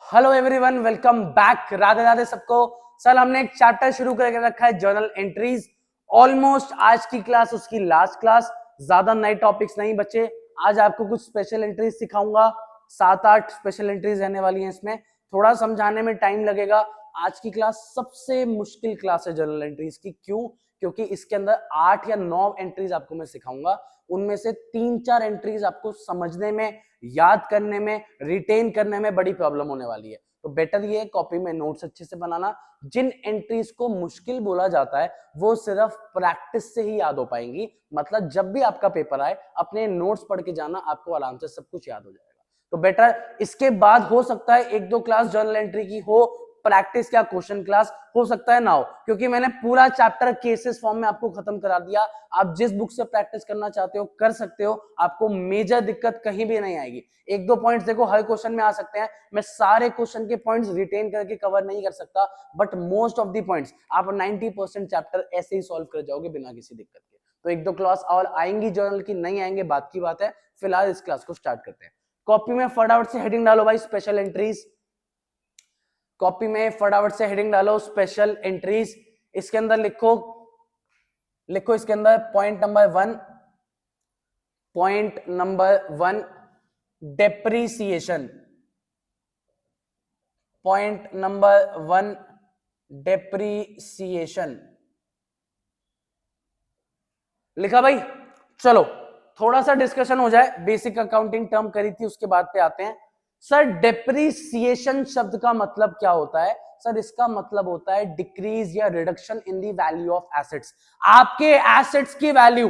Hello everyone, welcome back. Radhe Radhe सबको। Sir हमने एक चैप्टर शुरू करके रखा है जर्नल एंट्रीज। ऑलमोस्ट आज की क्लास उसकी लास्ट क्लास। ज्यादा नए टॉपिक्स नहीं बचे। आज आपको कुछ स्पेशल एंट्रीज सिखाऊंगा। 7-8 स्पेशल एंट्रीज रहने वाली हैं। इसमें थोड़ा समझाने में टाइम लगेगा। आज की क्लास सबसे मुश्किल क्लास है जर्नल एंट्रीज की। क्यों? क्योंकि इसके अंदर 8 या 9 एंट्रीज आपको मैं सिखाऊंगा। उनमें से 3-4 एंट्रीज आपको समझने में, याद करने में, रिटेन करने में बड़ी प्रॉब्लम होने वाली है। तो बेटर ये कॉपी में नोट्स अच्छे से बनाना। जिन एंट्रीज को मुश्किल बोला जाता है वो सिर्फ प्रैक्टिस से ही याद हो पाएंगी। मतलब जब भी आपका पेपर आए अपने नोट्स पढ़ के जाना, आपको आराम से सब कुछ याद हो जाएगा। तो बेटर इसके बाद हो सकता है 1-2 क्लास जर्नल एंट्री की हो, प्रैक्टिस क्या क्वेश्चन क्लास हो सकता है ना हो, क्योंकि मैंने पूरा चैप्टर केसेस फॉर्म में आपको खत्म करा दिया। आप जिस बुक से प्रैक्टिस करना चाहते हो कर सकते हो, आपको मेजर दिक्कत कहीं भी नहीं आएगी। 1-2 पॉइंट्स देखो हर क्वेश्चन में आ सकते हैं। मैं सारे क्वेश्चन के पॉइंट्स रिटेन करके कवर नहीं कर सकता, but most of the points आप 90% चैप्टर ऐसे ही सॉल्व कर जाओगे बिना किसी दिक्कत के। तो 1-2 क्लास और आएंगी जर्नल की, नहीं आएंगे बात की बात है। फिलहाल इस क्लास को स्टार्ट करते हैं। कॉपी में फटाफट से हेडिंग डालो भाई, स्पेशल एंट्रीज। कॉपी में फटाफट से हेडिंग डालो, स्पेशल एंट्रीज। इसके अंदर लिखो इसके अंदर point number 1 depreciation. Point number 1 depreciation लिखा भाई। चलो थोड़ा सा डिस्कशन हो जाए। बेसिक अकाउंटिंग टर्म करी थी, उसके बाद पे आते हैं। सर डेप्रीसिएशन शब्द का मतलब क्या होता है? सर इसका मतलब होता है डिक्रीज या reduction in the value of assets. आपके एसेट्स की वैल्यू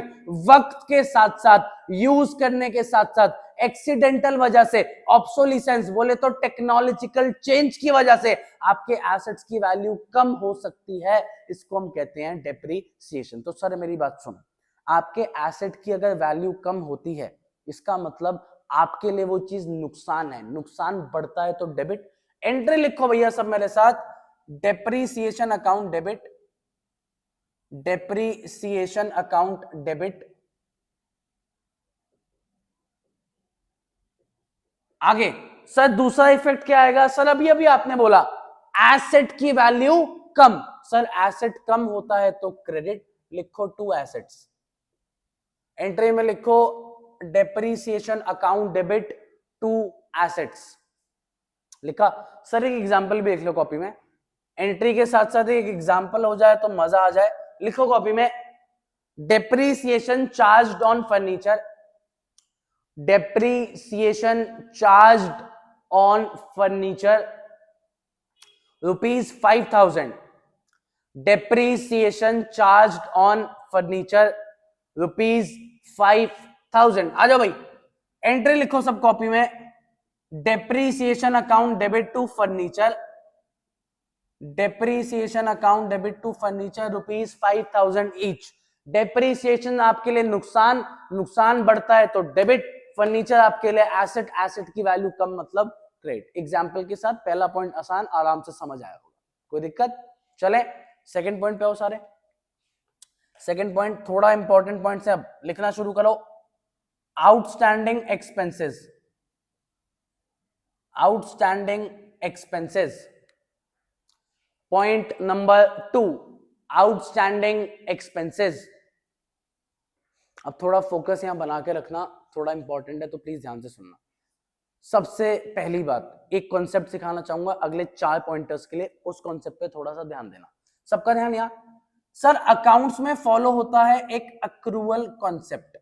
वक्त के साथ साथ, यूज करने के साथ साथ, एक्सीडेंटल वजह से, ऑब्सोलिसेंस बोले तो टेक्नोलॉजिकल चेंज की वजह से आपके एसेट्स की वैल्यू कम हो सकती है। इसको हम कहते हैं डेप्रीसिएशन। तो सर मेरी बात सुनो, आपके एसेट की अगर वैल्यू कम होती है, इसका मतलब आपके लिए वो चीज नुकसान है। नुकसान बढ़ता है तो डेबिट। एंट्री लिखो भैया सब मेरे साथ, depreciation account debit, depreciation account debit. आगे सर दूसरा इफेक्ट क्या आएगा? सर अभी अभी आपने बोला एसेट की वैल्यू कम। सर एसेट कम होता है तो क्रेडिट। लिखो टू एसेट्स। एंट्री में लिखो depreciation account debit to assets. लिखा। सर एक एग्जांपल भी लिख लो कॉपी में। एंट्री के साथ साथ एक एग्जांपल हो जाए तो मजा आ जाए। लिखो कॉपी में, depreciation charged on furniture. Depreciation charged on furniture ₹5,000। Depreciation charged on furniture ₹5,000। आ जाओ भाई, एंट्री लिखो सब कॉपी में, depreciation account debit to furniture. Depreciation account debit to furniture ₹5,000 each. Depreciation आपके लिए नुकसान, नुकसान बढ़ता है तो डेबिट। फर्नीचर आपके लिए एसेट, एसेट की वैल्यू कम मतलब क्रेडिट। एग्जांपल के साथ पहला पॉइंट आसान, आराम से समझ आया होगा, कोई दिक्कत? चले सेकंड पॉइंट पे हो सारे। सेकंड पॉइंट थोड़ा इंपॉर्टेंट पॉइंट से, अब लिखना शुरू करो। Outstanding expenses. Outstanding expenses. Point number 2 outstanding expenses. अब थोड़ा फोकस यहां बना के रखना, थोड़ा इंपॉर्टेंट है तो प्लीज ध्यान से सुनना। सबसे पहली बात, एक कॉन्सेप्ट सिखाना चाहूंगा अगले 4 पॉइंटर्स के लिए, उस कॉन्सेप्ट पे थोड़ा सा ध्यान देना। सबका ध्यान यहाँ। सर अकाउंट्स में फॉलो होता है एक accrual concept.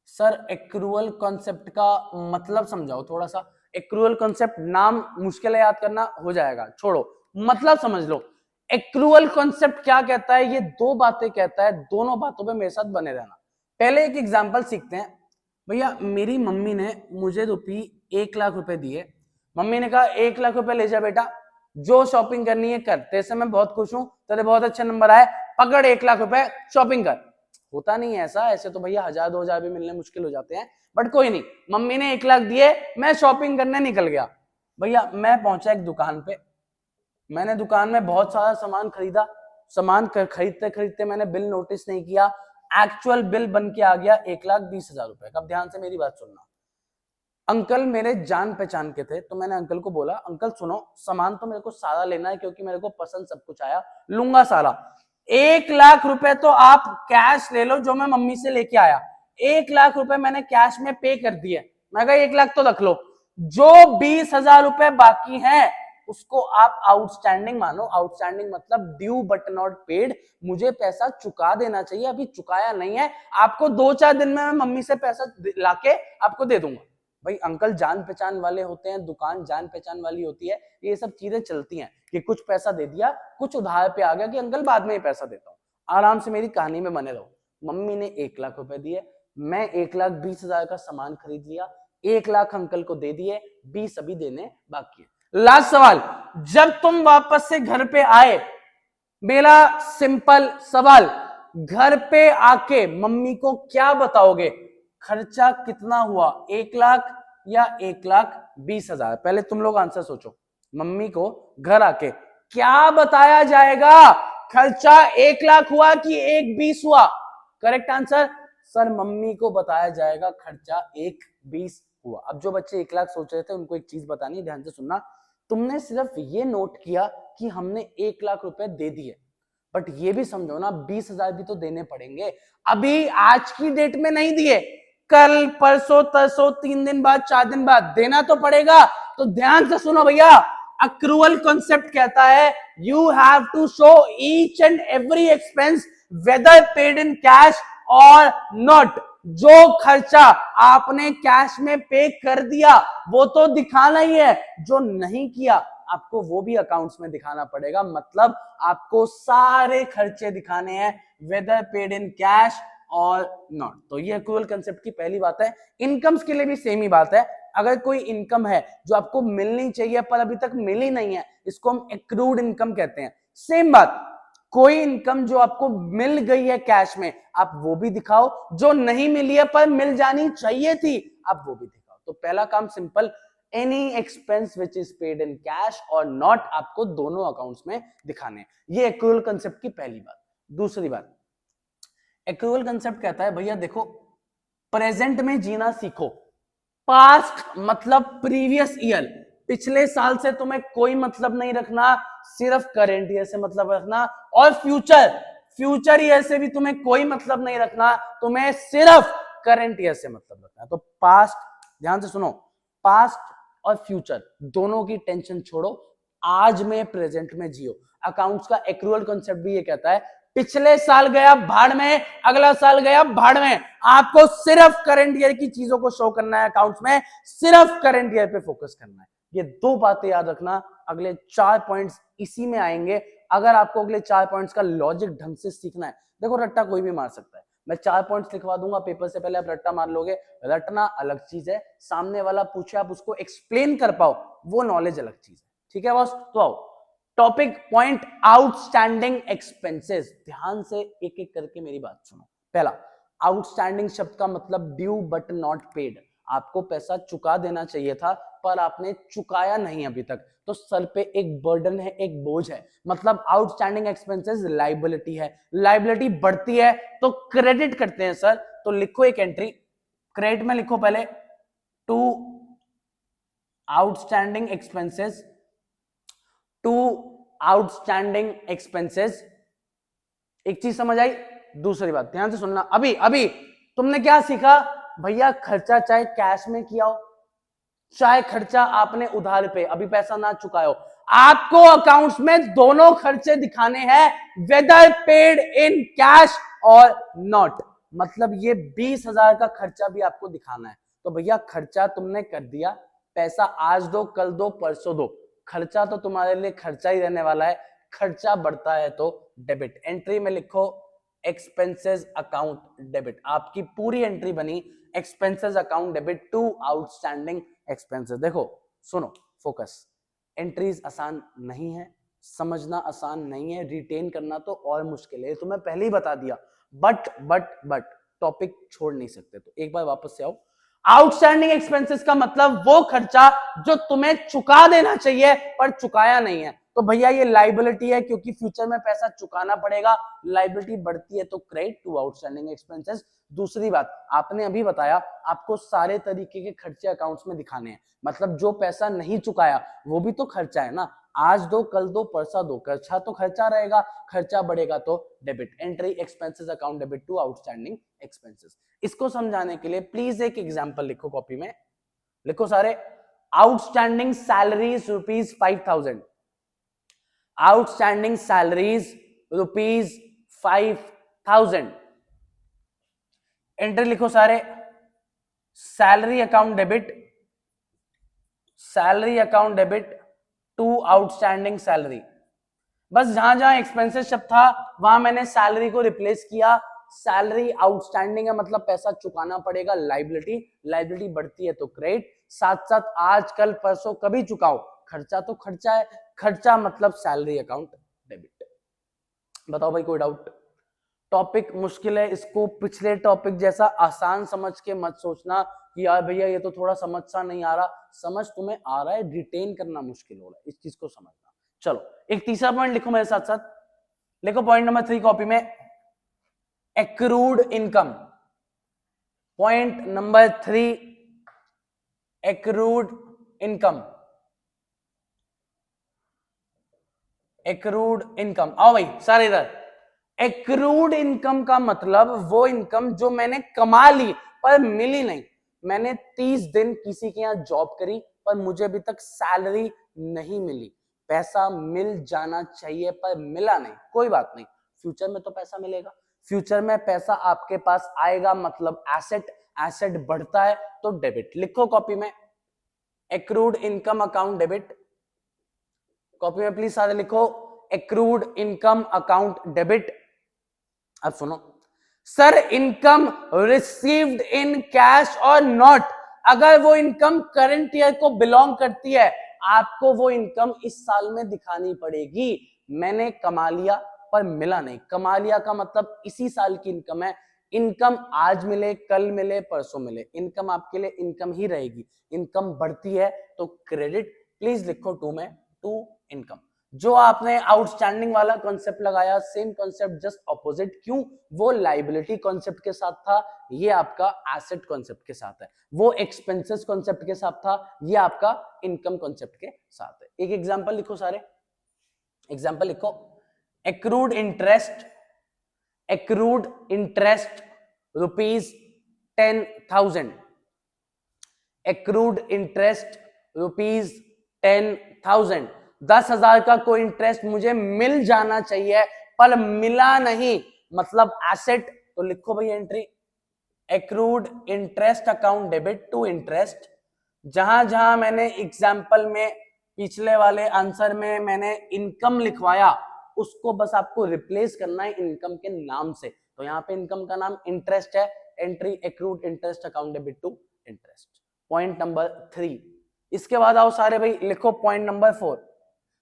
Sir accrual concept का मतलब समझाओ थोड़ा सा। एक्रूअल कॉन्सेप्ट नाम मुश्किल है याद करना, हो जाएगा, छोड़ो, मतलब समझ लो। एक्रूअल कॉन्सेप्ट क्या कहता है? ये 2 बातें कहता है, दोनों बातों पे मेरे साथ बने रहना। पहले एक एग्जांपल सीखते हैं। भैया मेरी मम्मी ने मुझे 1,00,000 दिए। मम्मी ने कहा 1,00,000 रुपए ले जा बेटा, जो शॉपिंग करनी है कर, तेरे से मैं बहुत खुश हूं, तेरे बहुत अच्छे नंबर आए, पकड़ 1,00,000 रुपए शॉपिंग कर। होता नहीं है ऐसा, ऐसे तो भैया 1,000-2,000 भी मिलने मुश्किल हो जाते हैं, बट कोई नहीं, मम्मी ने 1,00,000 दिए, मैं शॉपिंग करने निकल गया। भैया मैं पहुंचा एक दुकान पे, मैंने दुकान में बहुत सारा सामान खरीदा। सामान खरीदते खरीदते मैंने बिल नोटिस नहीं किया, एक्चुअल बिल बन के आ गया 1,20,000 रुपए का। अब ध्यान से मेरी बात सुनना। अंकल मेरे जान पहचान के थे, तो मैंने अंकल को बोला अंकल सुनो, सामान तो मेरे को सारा लेना है क्योंकि मेरे को पसंद सब कुछ आया, लूंगा सारा। 1 लाख रुपए तो आप कैश ले लो जो मैं मम्मी से लेके आया। 1 लाख रुपए मैंने कैश में पे कर दिए। मैं कहा 1 लाख तो रख लो, जो 20,000 रुपए बाकी हैं उसको आप आउटस्टैंडिंग मानो। आउटस्टैंडिंग मतलब ड्यू बट नॉट पेड, मुझे पैसा चुका देना चाहिए, अभी चुकाया नहीं है, आपको 2-4 दिन में मैं मम्मी से पैसा लाके आपको दे दूंगा। भाई अंकल जान पहचान वाले होते हैं, दुकान जान पहचान वाली होती है, ये सब चीजें चलती हैं कि कुछ पैसा दे दिया, कुछ उधार पे आ गया कि अंकल बाद में ही पैसा देता हूँ। आराम से मेरी कहानी में बने रहो। मम्मी ने 1 लाख रुपए दिए, मैं 1,20,000 का सामान खरीद लिया, 1 लाख अंकल को दे दिए, 20 अभी देने बाकी है। लास्ट सवाल, जब तुम वापस से घर पे आए, मेरा सिंपल सवाल, घर पे आके मम्मी को क्या बताओगे? खर्चा कितना हुआ, 1 लाख या 1,20,000? पहले तुम लोग आंसर सोचो। मम्मी को घर आके क्या बताया जाएगा? खर्चा 1 लाख हुआ कि 1,20 हुआ? करेक्ट आंसर सर, मम्मी को बताया जाएगा खर्चा 1,20 हुआ। अब जो बच्चे 1 लाख सोच रहे थे उनको एक चीज बतानी, ध्यान से सुनना। तुमने सिर्फ ये नोट किया कि हमने 1 लाख रुपए दे दिए, बट ये भी समझो ना 20,000 भी तो देने पड़ेंगे। अभी आज की डेट में नहीं दिए, कल परसों तरसों 3 दिन बाद 4 दिन बाद देना तो पड़ेगा। तो ध्यान से सुनो भैया, अक्रूवल कॉन्सेप्ट कहता है you have to show each and every expense whether paid in cash और नॉट। जो खर्चा आपने कैश में पे कर दिया वो तो दिखाना ही है, जो नहीं किया आपको वो भी अकाउंट्स में दिखाना पड़ेगा। मतलब आपको सारे खर्चे दिखाने हैं वेदर पेड इन कैश और नॉट। तो ये एक्रूवल कंसेप्ट की पहली बात है। इनकम्स के लिए भी सेम ही बात है। अगर कोई इनकम है जो आपको मिलनी चाहिए पर अभी तक मिली नहीं है, इसको हम एक्रूड इनकम कहते हैं। सेम बात, कोई इनकम जो आपको मिल गई है कैश में, आप वो भी दिखाओ, जो नहीं मिली है पर मिल जानी चाहिए थी आप वो भी दिखाओ। तो पहला काम simple, any expense which is paid in cash और नॉट, आपको दोनों अकाउंट्स में दिखाने। ये एक्रूवल कंसेप्ट की पहली बात। दूसरी बात, एक्रूवल कंसेप्ट कहता है भैया देखो, प्रेजेंट में जीना सीखो। पास्ट मतलब प्रीवियस ईयर, पिछले साल से तुम्हें कोई मतलब नहीं रखना, सिर्फ करंट ईयर से मतलब रखना। और फ्यूचर ईयर से भी तुम्हें कोई मतलब नहीं रखना, तुम्हें सिर्फ करंट ईयर से मतलब रखना। तो पास्ट, ध्यान से सुनो, पास्ट और फ्यूचर दोनों की टेंशन छोड़ो, आज में प्रेजेंट में जियो। अकाउंट्स का एक्रूवल कॉन्सेप्ट भी ये कहता है पिछले साल गया भाड़ में, अगला साल गया भाड़ में, आपको सिर्फ करंट ईयर की चीजों को शो करना है अकाउंट्स में, सिर्फ करंट ईयर पे फोकस करना है। ये 2 बातें याद रखना। अगले 4 पॉइंट्स इसी में आएंगे। अगर आपको अगले 4 पॉइंट्स का लॉजिक ढंग से सीखना है, देखो रट्टा कोई भी मार सकता है, मैं 4 पॉइंट्स लिखवा दूंगा पेपर से पहले, आप रट्टा मार लोगे। रटना अलग चीज है, सामने वाला पूछे आप उसको एक्सप्लेन कर पाओ, वो नॉलेज अलग चीज है। ठीक है बॉस? तो आओ टॉपिक पॉइंट, आउटस्टैंडिंग एक्सपेंसेस। ध्यान से एक एक करके मेरी बात सुनो। पहला, आउटस्टैंडिंग शब्द का मतलब ड्यू बट नॉट पेड। आपको पैसा चुका देना चाहिए था पर आपने चुकाया नहीं अभी तक, तो सर पे एक बर्डन है, एक बोझ है। मतलब आउटस्टैंडिंग एक्सपेंसेस लाइबिलिटी है, लाइबिलिटी बढ़ती है तो क्रेडिट करते हैं सर। तो लिखो एक एंट्री, क्रेडिट में लिखो पहले to outstanding expenses, to outstanding expenses. एक चीज समझ आई? दूसरी बात ध्यान से सुनना। अभी अभी तुमने क्या सीखा भैया? खर्चा चाहे कैश में किया हो, चाहे खर्चा आपने उधार पे अभी पैसा ना चुकाया हो, आपको अकाउंट्स में दोनों खर्चे दिखाने हैं, वेदर पेड इन कैश और नॉट। मतलब ये 20,000 का खर्चा भी आपको दिखाना है। तो भैया खर्चा तुमने कर दिया, पैसा आज दो, कल दो, परसों दो, खर्चा तो तुम्हारे लिए खर्चा ही रहने वाला है। खर्चा बढ़ता है तो डेबिट। एंट्री में लिखो एक्सपेंसेस अकाउंट डेबिट। आपकी पूरी एंट्री बनी expenses account debit to outstanding expenses. देखो सुनो, फोकस। एंट्रीज आसान नहीं है, समझना आसान नहीं है, रिटेन करना तो और मुश्किल है, तो मैं पहले ही बता दिया। बट टॉपिक छोड़ नहीं सकते, तो एक बार वापस से आओ। आउटस्टैंडिंग एक्सपेंसेस का मतलब वो खर्चा जो तुम्हें चुका देना चाहिए पर चुकाया नहीं है। तो भैया ये लाइबिलिटी है, क्योंकि फ्यूचर में पैसा चुकाना पड़ेगा, लाइबिलिटी बढ़ती है तो क्रेडिट टू आउटस्टैंडिंग एक्सपेंसेस। दूसरी बात, आपने अभी बताया आपको सारे तरीके के खर्चे अकाउंट्स में दिखाने हैं, मतलब जो पैसा नहीं चुकाया वो भी तो खर्चा है ना, आज दो कल दो परसा दो, खर्चा तो खर्चा रहेगा, खर्चा बढ़ेगा तो debit, entry expenses account debit to outstanding expenses. इसको समझाने के लिए प्लीज एक एग्जांपल लिखो कॉपी में, लिखो सारे। Outstanding salaries rupees 5000, outstanding salaries rupees 5000, entry लिखो सारे। Salary account debit, salary account debit to outstanding salary. बस जहां जहां एक्सपेंसेस शब्द था वहां मैंने सैलरी को रिप्लेस किया, सैलरी आउटस्टैंडिंग है मतलब पैसा चुकाना पड़ेगा, लाइबिलिटी, लाइबिलिटी बढ़ती है तो क्रेडिट, साथ साथ आज कल परसों कभी चुकाओ, खर्चा तो खर्चा है, खर्चा मतलब सैलरी अकाउंट डेबिट। बताओ भाई कोई डाउट? टॉपिक मुश्किल है, इसको पिछले टॉपिक जैसा आसान समझ के मत सोचना कि यार भैया ये तो थोड़ा समझ सा नहीं आ रहा, समझ तुम्हें आ रहा है, रिटेन करना मुश्किल हो रहा है, इस चीज को समझना। चलो एक तीसरा पॉइंट लिखो मेरे साथ साथ, लिखो पॉइंट नंबर 3 कॉपी में, accrued income. Point number 3, accrued income, accrued income. आओ भाई सारे इधर। एक्रूड इनकम का मतलब वो इनकम जो मैंने कमा ली पर मिली नहीं, मैंने 30 दिन किसी के यहां जॉब करी पर मुझे अभी तक सैलरी नहीं मिली, पैसा मिल जाना चाहिए पर मिला नहीं, कोई बात नहीं, फ्यूचर में तो पैसा मिलेगा, फ्यूचर में पैसा आपके पास आएगा मतलब एसेट, एसेट बढ़ता है तो डेबिट। लिखो कॉपी में, accrued income account debit, copy में प्लीज सारे लिखो, एक्रूड इनकम अकाउंट डेबिट। अब सुनो sir, income received in cash और नॉट, अगर वो इनकम करंट ईयर को बिलोंग करती है आपको वो इनकम इस साल में दिखानी पड़ेगी। मैंने कमा लिया पर मिला नहीं, कमा लिया का मतलब इसी साल की इनकम है, इनकम आज मिले कल मिले परसों मिले, इनकम आपके लिए इनकम ही रहेगी, इनकम बढ़ती है तो क्रेडिट। प्लीज लिखो टू में, टू इनकम। जो आपने आउटस्टैंडिंग वाला कॉन्सेप्ट लगाया, सेम कॉन्सेप्ट जस्ट ऑपोजिट, क्यों? वो लाइबिलिटी कॉन्सेप्ट के साथ था, ये आपका एसेट कॉन्सेप्ट के साथ है, वो एक्सपेंसेस कॉन्सेप्ट के साथ था, ये आपका इनकम कॉन्सेप्ट के साथ है। एक एग्जांपल लिखो सारे, एग्जांपल लिखो, accrued interest, accrued interest rupees 10,000, accrued interest rupees 10,000, 10,000 का कोई इंटरेस्ट मुझे मिल जाना चाहिए पर मिला नहीं, मतलब एसेट, तो लिखो भाई entry, accrued interest account debit to interest. जहां जहां मैंने एग्जाम्पल में पिछले वाले आंसर में मैंने इनकम लिखवाया उसको बस आपको रिप्लेस करना है इनकम के नाम से, तो यहाँ पे इनकम का नाम इंटरेस्ट है, entry accrued interest account debit to interest. Point number 3, इसके बाद आओ सारे भाई लिखो पॉइंट नंबर 4।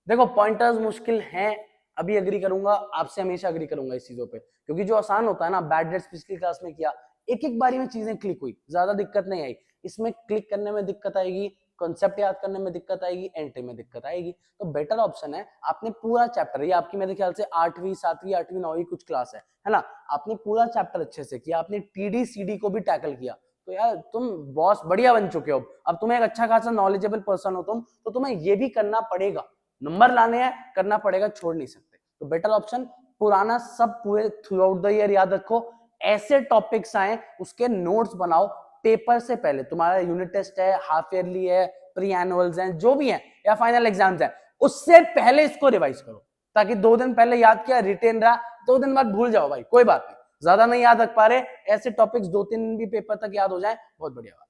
देखो पॉइंटर्स मुश्किल हैं, अभी अग्री करूंगा आपसे, हमेशा अग्री करूंगा इस चीजों पे, क्योंकि जो आसान होता है ना, बैड डेट्स पिछली क्लास में किया, एक एक बारी में चीजें क्लिक हुई, ज्यादा दिक्कत नहीं आई, इसमें क्लिक करने में दिक्कत आएगी, कॉन्सेप्ट याद करने में दिक्कत आएगी, एंट्री में दिक्कत आएगी, तो बेटर ऑप्शन है आपने पूरा चैप्टर, ये आपकी मेरे ख्याल से 8वीं 7वीं 8वीं 9वीं कुछ क्लास है ना, आपने पूरा चैप्टर अच्छे से किया, आपने टीडी सीडी को भी टैकल किया, तो यार तुम बॉस बढ़िया बन चुके हो, अब तुम्हें एक अच्छा खासा नॉलेजेबल पर्सन हो तुम, तो तुम्हें ये भी करना पड़ेगा, नंबर लाने हैं, करना पड़ेगा, छोड़ नहीं सकते, तो बेटर ऑप्शन पुराना सब पूरे थ्रू आउट द ईयर याद रखो, ऐसे टॉपिक्स आए उसके नोट्स बनाओ, पेपर से पहले तुम्हारा यूनिट टेस्ट है, हाफ ईयरली है, प्री एनुअल्स हैं, जो भी है या फाइनल एग्जाम्स है, उससे पहले इसको रिवाइज करो, ताकि 2 दिन पहले याद किया रिटेन रहा, 2 दिन बाद भूल जाओ भाई, कोई बात नहीं, ज्यादा नहीं याद रख पा रहे, ऐसे टॉपिक्स 2-3 दिन भी पेपर तक याद हो जाए, बहुत बढ़िया बात,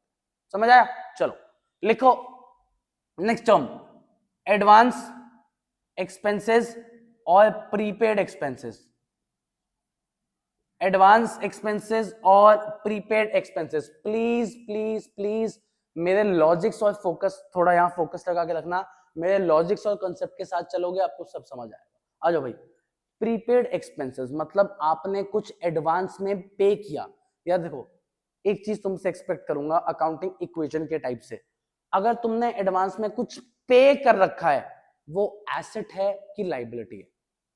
समझ आया? चलो लिखो नेक्स्ट टर्म, एडवांस एक्सपेंसेस और प्रीपेड एक्सपेंसेस, एडवांस एक्सपेंसेस और prepaid expenses. Please please please मेरे लॉजिक्स और फोकस, थोड़ा यहां फोकस लगा के रखना, मेरे लॉजिक्स और कॉन्सेप्ट के साथ चलोगे आपको सब समझ आएगा। आ जाओ भाई, प्रीपेड एक्सपेंसेस मतलब आपने कुछ एडवांस में पे किया, या देखो एक चीज तुमसे एक्सपेक्ट करूंगा अकाउंटिंग इक्वेशन के टाइप से, अगर तुमने एडवांस में कुछ पे कर रखा है वो एसेट है कि लाइबिलिटी है?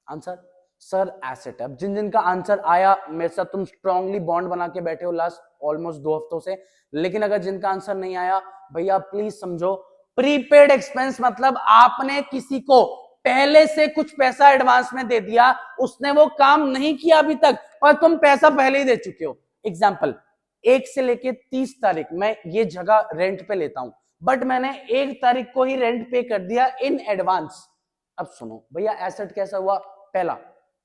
आंसर सर एसेट है। अब जिन जिन का आंसर आया मेरे साथ तुम स्ट्रांगली बॉन्ड बना के बैठे हो लास्ट ऑलमोस्ट 2 हफ्तों से, लेकिन अगर जिनका आंसर नहीं आया भैया प्लीज समझो, प्रीपेड एक्सपेंस मतलब आपने किसी को पहले से कुछ पैसा एडवांस में दे दिया, उसने वो काम नहीं किया अभी तक और तुम पैसा पहले ही दे चुके हो। एग्जाम्पल, 1 से लेके 30 तारीख मैं ये जगह रेंट पे लेता हूं, बट मैंने 1 तारीख को ही रेंट पे कर दिया इन एडवांस। अब सुनो भैया एसेट कैसा हुआ? पहला,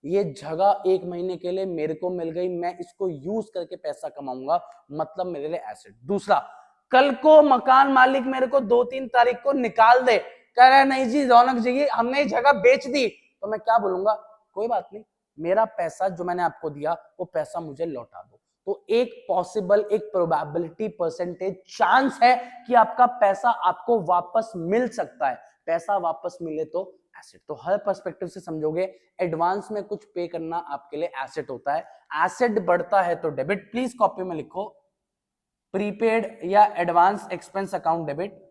ये जगह 1 महीने के लिए मेरे को मिल गई, मैं इसको यूज करके पैसा कमाऊंगा, मतलब मेरे लिए एसेट। दूसरा, कल को मकान मालिक मेरे को 2-3 तारीख को निकाल दे, कह रहा है नहीं जी रौनक जी हमने जगह बेच दी, तो मैं क्या बोलूंगा? कोई बात नहीं, मेरा पैसा जो मैंने आपको दिया वो पैसा मुझे लौटा दो। तो एक पॉसिबल, एक प्रोबेबिलिटी परसेंटेज चांस है कि आपका पैसा आपको वापस मिल सकता है। पैसा वापस मिले तो एसेट। तो हर पर्सपेक्टिव से समझोगे, एडवांस में कुछ पे करना आपके लिए एसेट होता है। एसेट बढ़ता है तो डेबिट। प्लीज कॉपी में लिखो, प्रीपेड या advance expense account debit,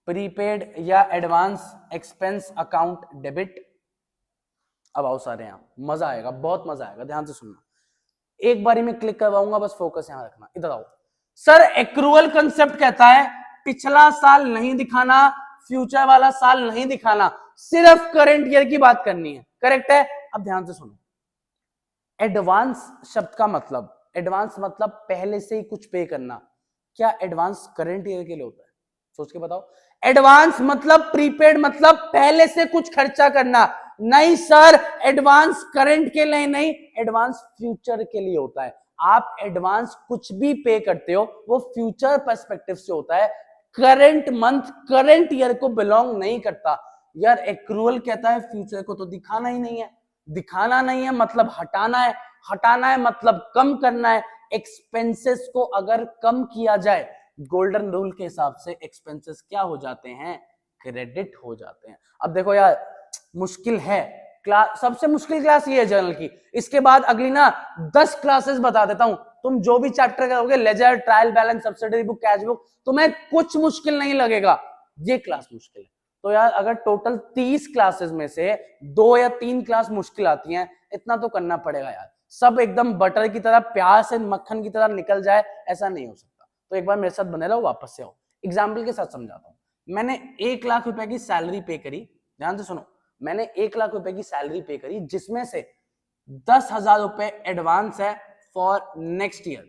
prepaid या एडवांस एक्सपेंस अकाउंट डेबिट। अब आओ सारे यहां, मजा आएगा, बहुत मजा आएगा, ध्यान से सुनना। एक बारी में क्लिक करवाऊंगा, बस फोकस यहां रखना। इधर आओ सर, एक्रूअल कंसेप्ट कहता है पिछला साल नहीं दिखाना, फ्यूचर वाला साल नहीं दिखाना, सिर्फ करंट ईयर की बात करनी है। करेक्ट है? अब ध्यान से सुनो, एडवांस शब्द का मतलब, एडवांस मतलब पहले से ही कुछ पे करना। क्या एडवांस करंट ईयर के लिए होता है? सोच के बताओ। एडवांस मतलब प्रीपेड मतलब पहले से कुछ खर्चा करना। नहीं सर, एडवांस करंट के लिए नहीं, एडवांस फ्यूचर के लिए होता है। आप एडवांस कुछ भी पे करते हो वो फ्यूचर पर्सपेक्टिव से होता है, करंट मंथ करंट ईयर को बिलोंग नहीं करता। यार एक्रूअल कहता है फ्यूचर को तो दिखाना ही नहीं है, दिखाना नहीं है मतलब हटाना है, हटाना है मतलब कम करना है। एक्सपेंसेस को अगर कम किया जाए, गोल्डन रूल के हिसाब से एक्सपेंसेस क्या हो जाते हैं? क्रेडिट हो जाते हैं। अब देखो यार, मुश्किल है क्लास, सबसे मुश्किल क्लास ये है जर्नल की। इसके बाद अगली ना 10 क्लासेस बता देता हूं, तुम जो भी चैप्टर करोगे, ledger, trial balance, subsidiary book, cash book, तुम्हें कुछ मुश्किल नहीं लगेगा। ये क्लास मुश्किल है। तो यार अगर टोटल 30 क्लासेस में से 2 या 3 क्लास मुश्किल आती हैं, इतना तो करना पड़ेगा यार। सब एकदम बटर की तरह, प्याज से मक्खन की तरह निकल जाए, ऐसा नहीं हो सकता। तो एक बार मेरे साथ बने रहो, वापस से आओ, एग्जाम्पल के साथ समझाता हूं। मैंने 1 लाख रुपए की सैलरी पे करी, ध्यान से सुनो, मैंने 1 लाख रुपए की सैलरी पे करी, जिसमें से 10,000 रुपए एडवांस है for next year.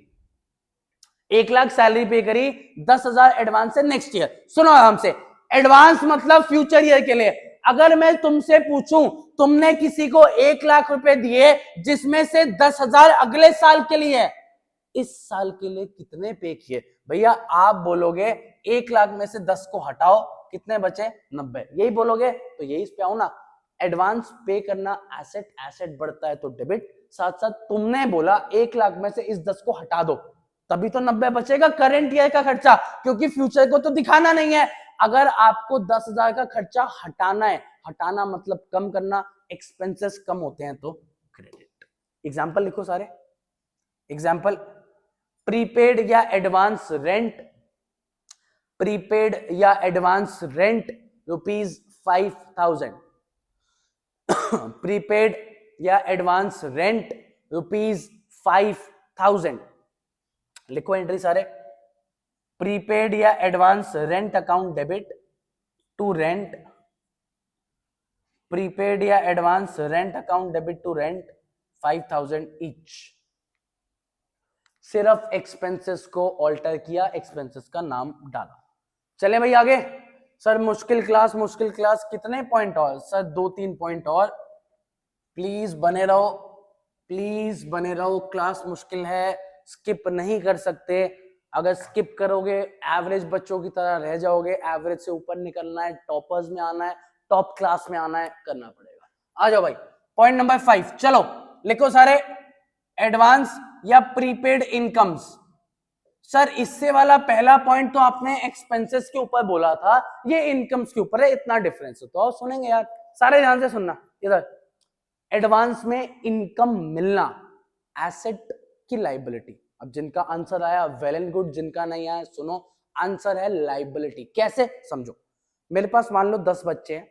1 lakh salary पे करी, 10,000 एडवांस है नेक्स्ट ईयर। सुनो आराम से, एडवांस मतलब फ्यूचर ईयर के लिए। अगर मैं तुमसे पूछूं, तुमने किसी को 1 लाख रुपए दिए जिसमें से 10,000 अगले साल के लिए है, इस साल के लिए कितने पे किए? भैया आप बोलोगे 1 लाख में से 10 को हटाओ, कितने बचे? 90। यही बोलोगे तो यही इस पे आओ ना, एडवांस पे करना एसेट, एसेट बढ़ता है तो डेबिट। साथ साथ तुमने बोला 1 लाख में से इस 10 को हटा दो, तभी तो 90 बचेगा करंट ईयर का खर्चा, क्योंकि फ्यूचर को तो दिखाना नहीं है। अगर आपको 10,000 का खर्चा हटाना है, हटाना मतलब कम करना, एक्सपेंसेस कम होते हैं तो क्रेडिट। एग्जाम्पल लिखो सारे। एग्जाम्पल, प्रीपेड या एडवांस रेंट, प्रीपेड या एडवांस रेंट ₹5,000, प्रीपेड या एडवांस रेंट ₹5,000। लिखो एंट्री सारे। प्रीपेड या advance rent account debit to rent, prepaid या advance rent account debit to rent 5,000 each. सिर्फ एक्सपेंसेस को ऑल्टर किया, एक्सपेंसेस का नाम डाला। चले भाई आगे। सर मुश्किल क्लास, मुश्किल क्लास, कितने पॉइंट और? सर 2-3 पॉइंट और, प्लीज बने रहो, प्लीज बने रहो। क्लास मुश्किल है, स्किप नहीं कर सकते। अगर स्किप करोगे एवरेज बच्चों की तरह रह जाओगे। एवरेज से ऊपर निकलना है, टॉपर्स में आना है, टॉप क्लास में आना है, करना पड़ेगा। आ जाओ भाई, पॉइंट नंबर 5, चलो लिखो सारे। एडवांस या प्रीपेड इनकम्स। सर इससे वाला पहला पॉइंट तो आपने एक्सपेंसेस के ऊपर बोला था, ये इनकम्स के ऊपर है, इतना डिफरेंस है। तो आओ सुनेंगे यार, सारे ध्यान से सुनना। इधर एडवांस में इनकम मिलना एसेट की लाइबिलिटी। अब जिनका आंसर आया वेल एंड गुड, जिनका नहीं आया सुनो, आंसर है लाइबिलिटी। कैसे? समझो, मेरे पास मान लो 10 बच्चे हैं,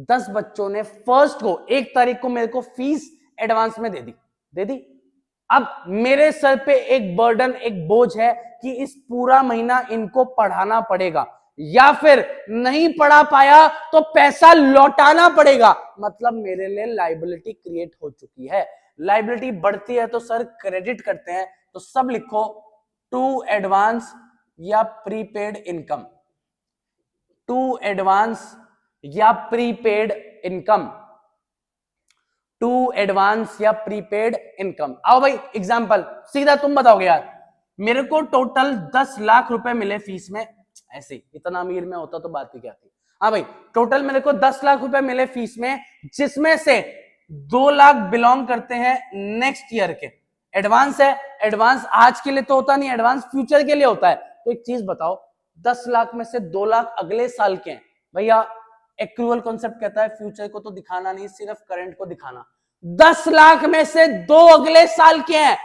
10 बच्चों ने फर्स्ट को 1 तारीख को मेरे को फीस एडवांस में दे दी। अब मेरे सर पे एक बर्डन, एक बोझ है कि इस पूरा महीना इनको पढ़ाना पड़ेगा, या फिर नहीं पढ़ा पाया तो पैसा लौटाना पड़ेगा। मतलब मेरे लिए लायबिलिटी क्रिएट हो चुकी है। लायबिलिटी बढ़ती है तो सर क्रेडिट करते हैं, तो सब लिखो टू एडवांस या प्रीपेड इनकम, टू एडवांस या प्रीपेड इनकम, टू एडवांस या प्रीपेड इनकम। आओ भाई एग्जांपल सीधा तुम बताओगे यार, मेरे को टोटल 10 लाख रुपए मिले फीस में, ऐसे इतना अमीर में होता तो बात ही क्या थी। हाँ भाई, टोटल मेरे को 10 लाख रुपए मिले फीस में, जिसमें से 2 लाख बिलोंग करते हैं नेक्स्ट ईयर के। एडवांस है, एडवांस आज के लिए तो होता नहीं, एडवांस फ्यूचर के लिए होता है। तो एक चीज बताओ, 10 लाख में से 2 लाख अगले साल के हैं। भैया एक्रूअल कॉन्सेप्ट कहता है फ्यूचर को तो दिखाना नहीं, सिर्फ करंट को दिखाना। 10 लाख में से 2 अगले साल के हैं,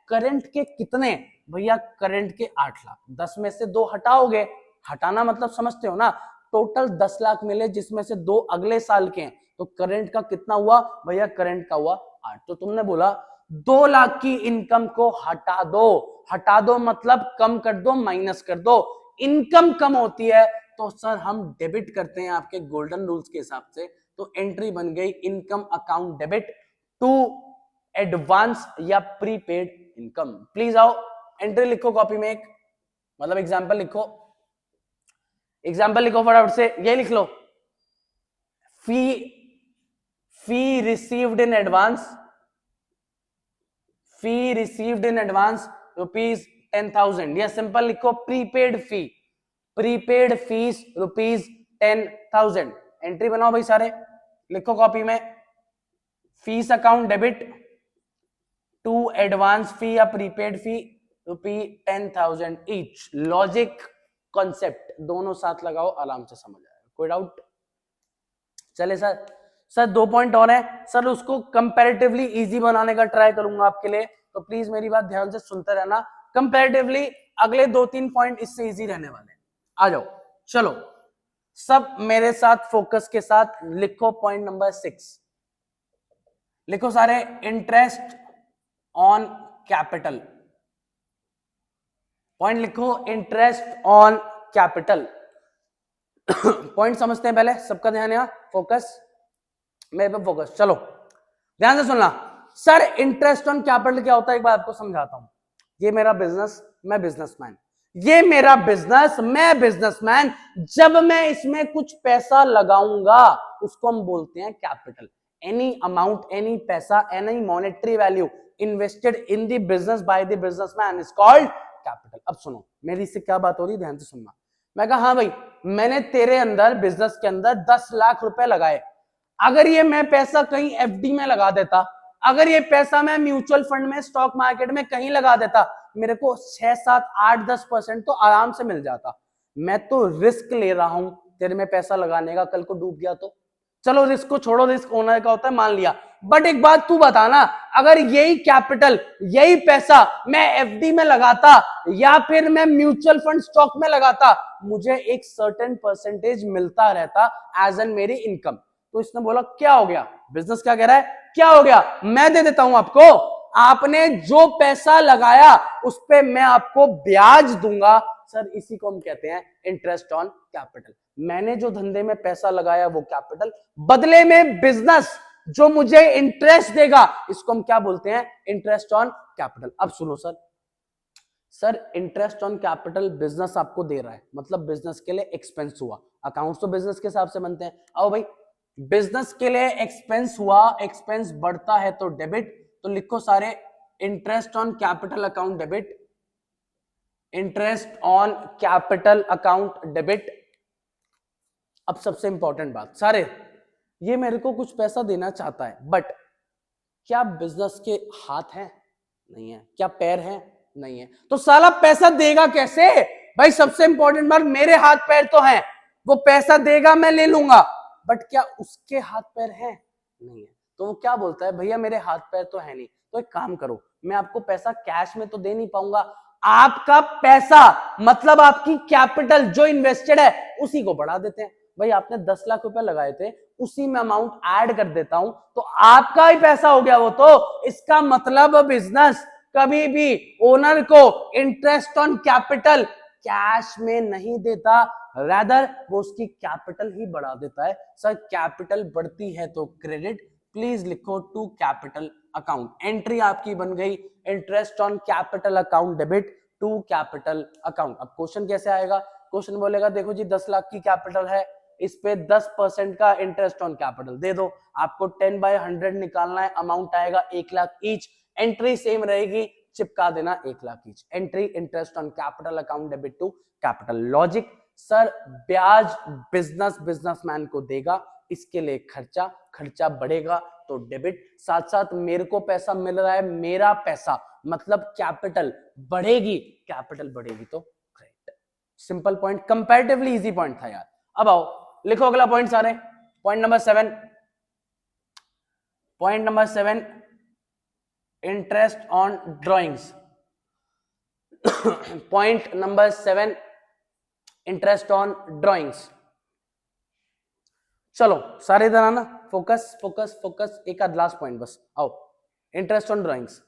करंट के कितने? भैया करंट के 8 लाख। 10 में से 2 हटाओगे, हटाना मतलब समझते हो ना, टोटल 10 लाख मिले जिसमें से 2 अगले साल के हैं, तो करंट का कितना हुआ? भैया करंट का हुआ 8। तो तुमने बोला 2 लाख की इनकम को हटा दो, हटा दो मतलब कम कर दो, माइनस कर दो। इनकम कम होती है तो सर हम डेबिट करते हैं आपके गोल्डन रूल्स के हिसाब से, तो एंट्री बन गई income account debit to advance या प्रीपेड इनकम। प्लीज आओ एंट्री लिखो कॉपी में, एक मतलब एग्जांपल लिखो, एग्जांपल लिखो फटाफट से, ये लिख लो, fee received in advance, fee received in advance rupees 10,000, या सिंपल लिखो prepaid fee, prepaid fees rupees 10,000। Entry बनाओ भाई सारे, लिखो कॉपी में, fees account debit to advance fee या prepaid fee rupee 10,000 each. Logic concept दोनों साथ लगाओ, आराम से समझ आएगा। कोई डाउट? चले सर, सर 2 पॉइंट और है सर, उसको कंपैरेटिवली इजी बनाने का ट्राई करूंगा आपके लिए, तो प्लीज मेरी बात ध्यान से सुनते रहना। कंपैरेटिवली अगले 2-3 पॉइंट इससे इजी रहने वाले हैं। आ जाओ, चलो सब मेरे साथ फोकस के साथ लिखो पॉइंट नंबर 6, लिखो सारे, इंटरेस्ट ऑन कैपिटल। पॉइंट लिखो इंटरेस्ट ऑन कैपिटल। पॉइंट समझते हैं पहले, सबका ध्यान यहाँ, फोकस मेरे पे फोकस। चलो ध्यान से सुनना सर, इंटरेस्ट ऑन कैपिटल क्या होता है एक बार आपको समझाता हूं। ये मेरा बिजनेस, मैं बिजनेसमैन, ये मेरा बिजनेस, मैं बिजनेसमैन, जब मैं इसमें कुछ पैसा लगाऊंगा उसको हम बोलते हैं कैपिटल। एनी अमाउंट, एनी पैसा, any monetary value invested in the business by the businessman is called capital. अब सुनो मेरी इससे क्या बात हो रही, ध्यान से सुनना। मैं कहा हाँ भाई, मैंने तेरे अंदर बिजनेस के अंदर 10 लाख रुपए लगाए, अगर ये मैं पैसा कहीं एफडी में लगा देता, अगर ये पैसा मैं म्यूचुअल फंड में, स्टॉक मार्केट में कहीं लगा देता, मेरे को 6, 7, 8, 10% तो आराम से मिल जाता। मैं तो रिस्क ले रहा हूं तेरे में पैसा लगाने का, कल को डूब गया तो चलो रिस्क को छोड़ो, रिस्क ओनर का होता है मान लिया, बट एक बात तू बताना, अगर यही कैपिटल, यही पैसा मैं एफडी में लगाता या फिर मैं म्यूचुअल फंड स्टॉक में लगाता, मुझे एक सर्टेन परसेंटेज मिलता रहता एज एन मेरी इनकम। तो इसने बोला क्या हो गया, बिजनेस क्या कह रहा है, क्या हो गया, मैं दे देता हूं आपको, आपने जो पैसा लगाया उस पे मैं आपको ब्याज दूंगा। सर इसी को हम कहते हैं इंटरेस्ट ऑन कैपिटल। मैंने जो धंधे में पैसा लगाया वो कैपिटल, बदले में बिजनेस जो मुझे इंटरेस्ट देगा, इसको हम क्या बोलते हैं, इंटरेस्ट ऑन कैपिटल। अब सुनो sir interest on capital business आपको दे रहा है, मतलब बिजनेस के लिए एक्सपेंस हुआ, अकाउंट्स तो बिजनेस के हिसाब से बनते हैं। आओ भाई, बिजनेस के लिए एक्सपेंस हुआ, एक्सपेंस बढ़ता है तो डेबिट, तो लिखो सारे interest on capital account debit, interest on capital account debit. अब सबसे इंपॉर्टेंट बात सारे, ये मेरे को कुछ पैसा देना चाहता है, बट क्या बिजनेस के हाथ हैं? नहीं है। क्या पैर हैं? नहीं है। तो साला पैसा देगा कैसे? भाई सबसे इंपॉर्टेंट बात, मेरे हाथ पैर तो हैं, वो पैसा देगा मैं ले लूंगा, बट क्या उसके हाथ पैर हैं? नहीं है। तो वो क्या बोलता है, भैया मेरे हाथ पैर तो है नहीं, तो एक काम करो, मैं आपको पैसा कैश में तो दे नहीं पाऊंगा, आपका पैसा मतलब आपकी कैपिटल जो इन्वेस्टेड है उसी को बढ़ा देते हैं। भाई आपने 10 लाख रुपए लगाए थे, उसी में अमाउंट ऐड कर देता हूं तो आपका ही पैसा हो गया वो। तो इसका मतलब बिजनेस कभी भी ओनर को इंटरेस्ट ऑन कैपिटल कैश में नहीं देता, रादर वो उसकी कैपिटल ही बढ़ा देता है। सर कैपिटल बढ़ती है तो क्रेडिट, प्लीज लिखो टू कैपिटल अकाउंट। एंट्री आपकी बन गई interest on capital account debit to capital account. अब क्वेश्चन कैसे आएगा? क्वेश्चन बोलेगा देखो जी 10 लाख की कैपिटल है, इस पे 10% का इंटरेस्ट ऑन कैपिटल दे दो, आपको 10/100 निकालना है, अमाउंट आएगा 1 लाख ईच। एंट्री सेम रहेगी, चिपका देना 1 lakh each. Entry interest on capital account debit to capital. Logic sir ब्याज बिजनेसमैन को देगा, इसके लिए खर्चा, खर्चा बढ़ेगा तो डेबिट, साथ साथ मेरे को पैसा मिल रहा है, मेरा पैसा मतलब कैपिटल बढ़ेगी, कैपिटल बढ़ेगी तो credit. Simple point, comparatively easy point था यार। अब आओ लिखो अगला पॉइंट सारे। Point number 7, point number 7 interest on drawings. Point number 7 interest on drawings. चलो सारे इधर आना, फोकस फोकस फोकस, एक आध लास्ट पॉइंट बस। आओ इंटरेस्ट ऑन ड्राइंग्स।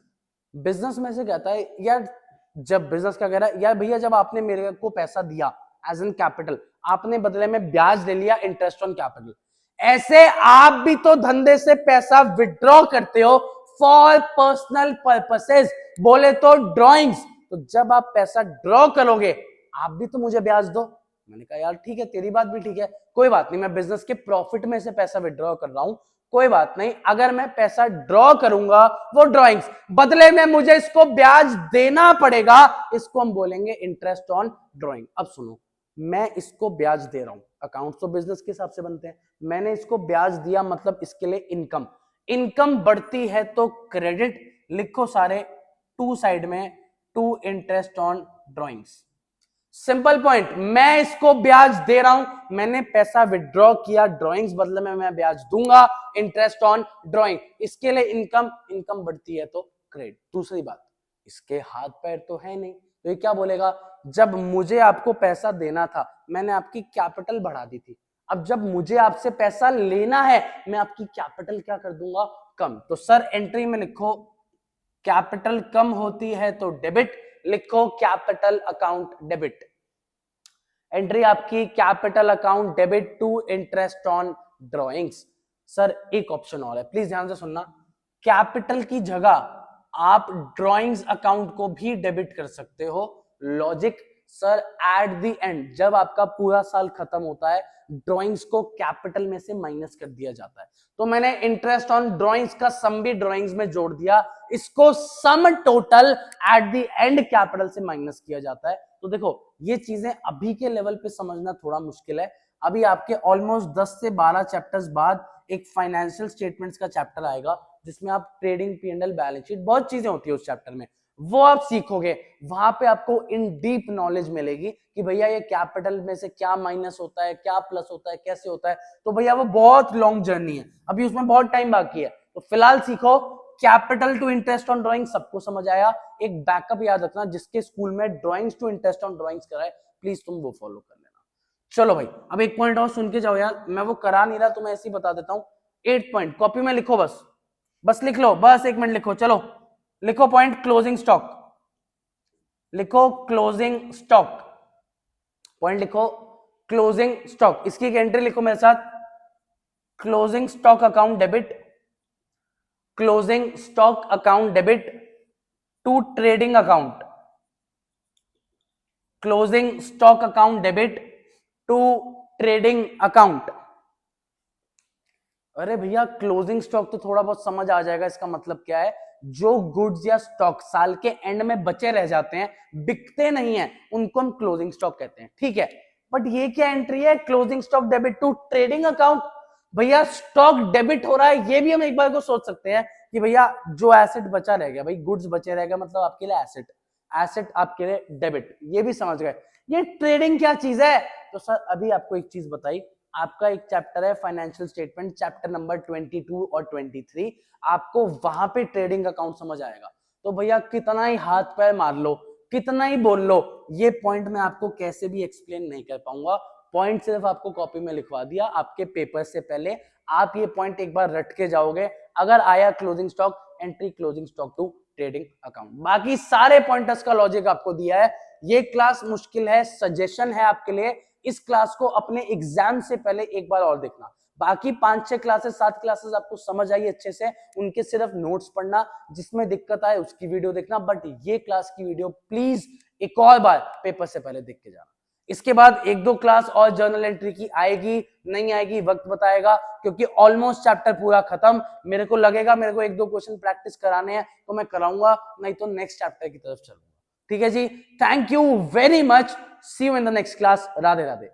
बिजनेस में से कहता है यार, जब बिजनेस क्या कह रहा है यार भैया, जब आपने मेरे को पैसा दिया एज एन कैपिटल, आपने बदले में ब्याज ले लिया इंटरेस्ट ऑन कैपिटल, ऐसे आप भी तो धंधे से पैसा विड्रॉ करते हो फॉर पर्सनल पर्पसेस, बोले तो ड्राइंग्स। तो जब आप पैसा ड्रॉ करोगे आप भी तो मुझे ब्याज दो। मैंने कहा यार ठीक है, तेरी बात भी ठीक है, कोई बात नहीं, मैं बिजनेस के प्रॉफिट में से पैसा विड्रॉ कर रहा हूं, कोई बात नहीं, अगर मैं पैसा ड्रॉ करूंगा वो ड्राइंग्स, बदले में मुझे इसको ब्याज देना पड़ेगा, इसको हम बोलेंगे इंटरेस्ट ऑन ड्राइंग। अब सुनो, मैं इसको ब्याज दे रहा हूं, अकाउंट तो बिजनेस के हिसाब से बनते हैं, मैंने इसको ब्याज दिया मतलब इसके लिए इनकम, इनकम बढ़ती है तो क्रेडिट। लिखो सारे टू साइड में, to interest on drawings. Simple point, मैं इसको ब्याज दे रहा हूं, मैंने पैसा विड्रॉ किया ड्राइंग्स, बदले में मैं ब्याज दूंगा इंटरेस्ट ऑन ड्राइंग, इसके लिए इनकम, इनकम बढ़ती है तो क्रेडिट। दूसरी बात, इसके हाथ पैर तो है नहीं, तो ये क्या बोलेगा, जब मुझे आपको पैसा देना था मैंने आपकी कैपिटल बढ़ा दी थी, अब जब मुझे आपसे पैसा लेना है मैं आपकी कैपिटल क्या कर दूंगा, कम। तो सर एंट्री में लिखो कैपिटल कम होती है तो डेबिट, लिखो कैपिटल अकाउंट डेबिट। एंट्री आपकी capital account debit to interest on drawings. Sir एक ऑप्शन और है, प्लीज ध्यान से सुनना, कैपिटल की जगह आप ड्राइंग्स अकाउंट को भी डेबिट कर सकते हो। Logic sir at the end जब आपका पूरा साल खत्म होता है ड्राइंग्स को कैपिटल में से माइनस कर दिया जाता है, तो मैंने इंटरेस्ट ऑन ड्राइंग्स का सम भी ड्राइंग्स में जोड़ दिया, इसको sum total at the end capital से माइनस किया जाता है। तो देखो ये चीजें अभी के लेवल पे समझना थोड़ा मुश्किल है, अभी आपके ऑलमोस्ट 10 से 12 चैप्टर्स बाद एक फाइनेंशियल स्टेटमेंट्स का चैप्टर आएगा जिसमें आप ट्रेडिंग, P&L, बैलेंस शीट, बहुत चीजें होती है उस चैप्टर में, वो आप सीखोगे, वहां पे आपको इन डीप नॉलेज मिलेगी कि भैया ये कैपिटल में से क्या माइनस होता है, क्या प्लस होता है, कैसे होता है। तो भैया वो बहुत लॉन्ग जर्नी है, अभी उसमें बहुत टाइम बाकी है, तो फिलहाल सीखो capital to interest on drawing, सबको समझ आया। एक बैकअप याद रखना, जिसके स्कूल में drawings to interest on drawings कराए प्लीज तुम वो फॉलो कर लेना। चलो भाई अब एक पॉइंट और सुन के जाओ यार, मैं वो करा नहीं रहा, तुम्हें ऐसे ही बता देता हूं। 8 पॉइंट कॉपी में लिखो, बस लिख लो, बस 1 मिनट लिखो। चलो लिखो पॉइंट क्लोजिंग स्टॉक, लिखो क्लोजिंग स्टॉक, पॉइंट लिखो क्लोजिंग स्टॉक। इसकी एक एंट्री लिखो मेरे साथ, closing stock account debit, closing stock account debit to trading account, closing stock account debit to trading account. अरे भैया क्लोजिंग स्टॉक तो थोड़ा बहुत समझ आ जाएगा, इसका मतलब क्या है, जो गुड्स या स्टॉक साल के एंड में बचे रह जाते हैं, बिकते नहीं है, उनको हम क्लोजिंग स्टॉक कहते हैं, ठीक है। बट ये क्या एंट्री है, closing stock debit to trading account. भैया स्टॉक डेबिट हो रहा है, ये भी हम एक बार को सोच सकते हैं कि भैया जो एसेट बचा रह गया, भाई गुड्स बचे रह गया मतलब आपके लिए एसेट, एसेट आपके लिए डेबिट, ये भी समझ गए। ये ट्रेडिंग क्या चीज है, तो सर अभी आपको एक चीज बताई, आपका एक चैप्टर है फाइनेंशियल स्टेटमेंट, चैप्टर नंबर 22 और 23, आपको वहां पे ट्रेडिंग अकाउंट समझ आएगा। तो भैया कितना ही हाथ पैर मार लो, कितना ही बोल लो, ये पॉइंट मैं आपको कैसे भी एक्सप्लेन नहीं कर पाऊंगा, पॉइंट सिर्फ आपको कॉपी में लिखवा दिया आपके पेपर से पहले। आप ये पॉइंट एक बार रट के जाओगे, अगर आया closing stock, entry closing stock to trading account. बाकी सारे पॉइंटर्स का लॉजिक आपको दिया है। ये क्लास मुश्किल है, सजेशन है आपके लिए, इस क्लास को अपने एग्जाम से पहले एक बार और देखना। बाकी 5-6 क्लासेस 7 क्लासेस आपको समझ आई अच्छे से, उनके सिर्फ नोट्स पढ़ना, जिसमें दिक्कत आए उसकी वीडियो देखना, बट ये क्लास की वीडियो प्लीज एक और बार पेपर से पहले देख के जाना। इसके बाद 1-2 क्लास और जर्नल एंट्री की आएगी, नहीं आएगी वक्त बताएगा, क्योंकि ऑलमोस्ट चैप्टर पूरा खत्म। मेरे को लगेगा मेरे को 1-2 क्वेश्चन प्रैक्टिस कराने हैं तो मैं कराऊंगा, नहीं तो नेक्स्ट चैप्टर की तरफ चलूंगा। ठीक है जी, thank you very much, see you in the next class. Radhe Radhe.